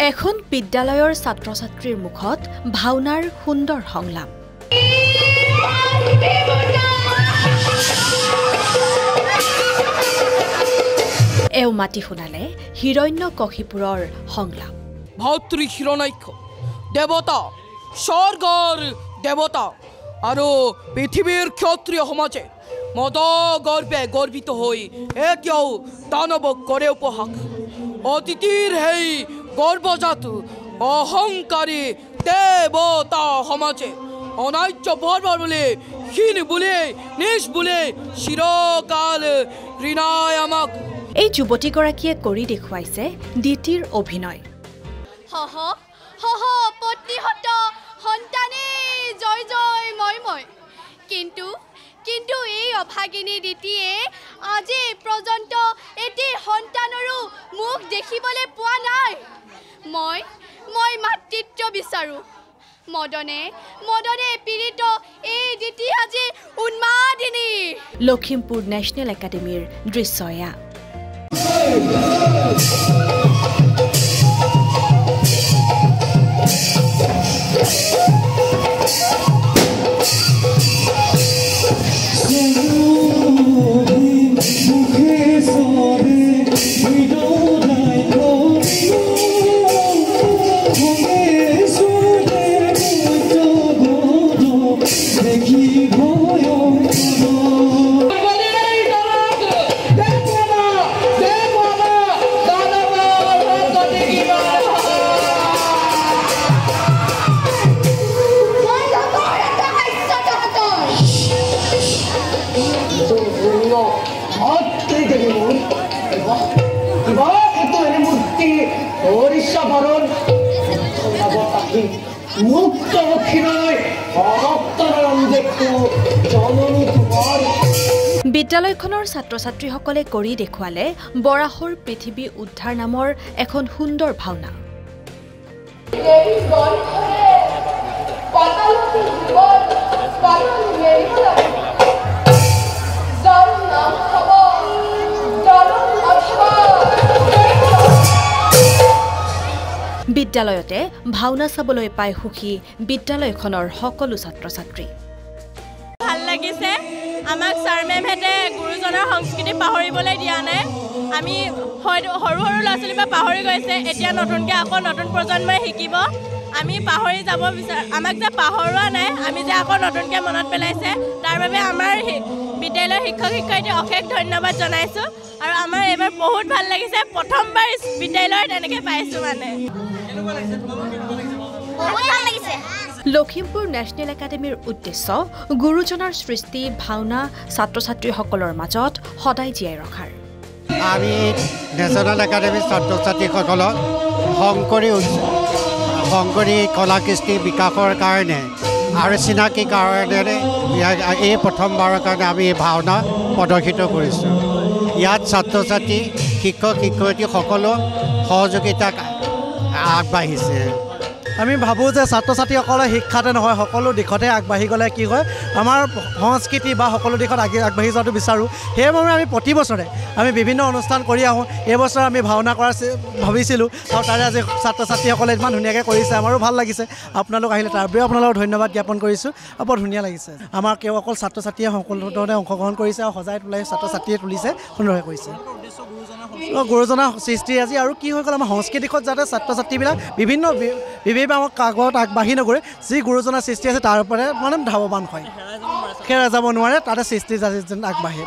এখন বিদ্যালয়ৰ ছাত্ৰ-ছাত্ৰীৰ মুখত ভাওনাৰ সুন্দৰ সংলাপ। এও মাতি শুনালে হিৰণ্যকশিপুৰৰ সংলাপ। ভাতৃ হিৰণ্যাক্ষ দেৱতা স্বৰ্গৰ দেৱতা আৰু পৃথিৱীৰ ক্ষত্ৰিয় সমাজে মদ গৰ্বে গৰ্বিত হৈ এতিয়াও দানৱক কৰে উপহাস। অতিথিৰ সেই গৰ্বজাত অহংকাৰী দেৱতা সমাজে অনাৰ্য বৰ্বৰ বুলি হীন বুলি নিজ বুলি চিৰকাল ঋণায় আমাক। এই যুৱতীগৰাকীয়ে কৰি দেখুৱাইছে দিতিৰ অভিনয়। পত্নীহত সন্তানে জয় জয় মই মই, কিন্তু এই অভাগিনী দিতিয়ে আজি পৰ্যন্ত এটি সন্তানৰো মুখ দেখিবলৈ পোৱা নাই। মই মাতৃত্ব বিচাৰো। মদনে পীড়িত এই দিতি আজি উন্মাদিনী। লখিমপুৰ নেশ্যনেল একাডেমীৰ দৃশ্য এয়া। বিদ্যালয়খনৰ ছাত্ৰ-ছাত্ৰীসকলে কৰি দেখুৱালে বৰাহৰ পৃথিৱী উদ্ধাৰ নামৰ এখন সুন্দৰ ভাওনা। বিদ্যালয়তে ভাওনা চাবলৈ পাই সুখী বিদ্যালয়খনৰ সকলো ছাত্ৰ-ছাত্ৰী। ভাল লাগিছে। আমাক ছাৰ মেমহেঁতে গুৰুজনাৰ সংস্কৃতি পাহৰিবলৈ দিয়া নাই। আমি হয়তো সৰু ল'ৰা ছোৱালীৰ পৰা পাহৰি গৈছে, এতিয়া নতুনকৈ আকৌ নতুন প্ৰজন্মই শিকিব। আমি পাহৰি যাব আমাক যে পাহৰোৱা নাই, আমি যে আকৌ নতুনকৈ মনত পেলাইছে, তাৰ বাবে আমাৰ বিদ্যালয়ৰ শিক্ষক শিক্ষয়িত্ৰীক অশেষ ধন্যবাদ জনাইছোঁ। আৰু আমাৰ এইবাৰ বহুত ভাল লাগিছে, প্ৰথমবাৰ বিদ্যালয়ত এনেকৈ পাইছোঁ। মানে লখিমপুৰ নেশ্যনেল একাডেমীৰ উদ্দেশ্য গুৰুজনাৰ সৃষ্টি ভাওনা ছাত্ৰ-ছাত্ৰীসকলৰ মাজত সদায় জীয়াই ৰখাৰ। আমি নেশ্যনেল একাডেমীৰ ছাত্ৰ ছাত্ৰীসকলক শংকৰী কলা কৃষ্টি বিকাশৰ কাৰণে আৰু চিনাকি কাৰণে এই প্ৰথমবাৰৰ কাৰণে আমি এই ভাওনা প্ৰদৰ্শিত কৰিছোঁ। ইয়াত ছাত্ৰ ছাত্ৰী শিক্ষক শিক্ষয়িত্ৰী সকলো সহযোগিতা আগবাঢ়িছে। আমি ভাবোঁ যে ছাত্ৰ ছাত্ৰীসকলে শিক্ষাতে নহয় সকলো দিশতে আগবাঢ়ি গ'লে কি হয়, আমাৰ সংস্কৃতি বা সকলো দিশত আগবাঢ়ি যোৱাটো বিচাৰোঁ। সেইবাবে আমি প্ৰতি বছৰে আমি বিভিন্ন অনুষ্ঠান কৰি আহোঁ। এইবছৰ আমি ভাওনা কৰা ভাবিছিলোঁ আৰু তাৰে আজি ছাত্ৰ ছাত্ৰীসকলে ইমান ধুনীয়াকৈ কৰিছে, আমাৰো ভাল লাগিছে। আপোনালোক আহিলে তাৰ বাবেও আপোনালোকক ধন্যবাদ জ্ঞাপন কৰিছোঁ। বৰ ধুনীয়া লাগিছে। আমাৰ কেৱল অকল ছাত্ৰ ছাত্ৰীয়ে সকলো ধৰণে অংশগ্ৰহণ কৰিছে আৰু সজাই তোলাই ছাত্ৰ ছাত্ৰীয়ে তুলিছে, সুন্দৰকৈ কৰিছে। গুৰুজনাৰ সৃষ্টি আজি আৰু কি হৈ গ'ল, আমাৰ সংস্কৃতিত যাতে ছাত্ৰ ছাত্ৰীবিলাক বিভিন্ন কাগজত আগবাঢ়ি নগৈ যি গুৰুজনাৰ সৃষ্টি আছে তাৰ ওপৰত মানে ধাৱবান হয়, হেৰাই যাব নোৱাৰে, তাতে সৃষ্টি যেন আগবাঢ়ে।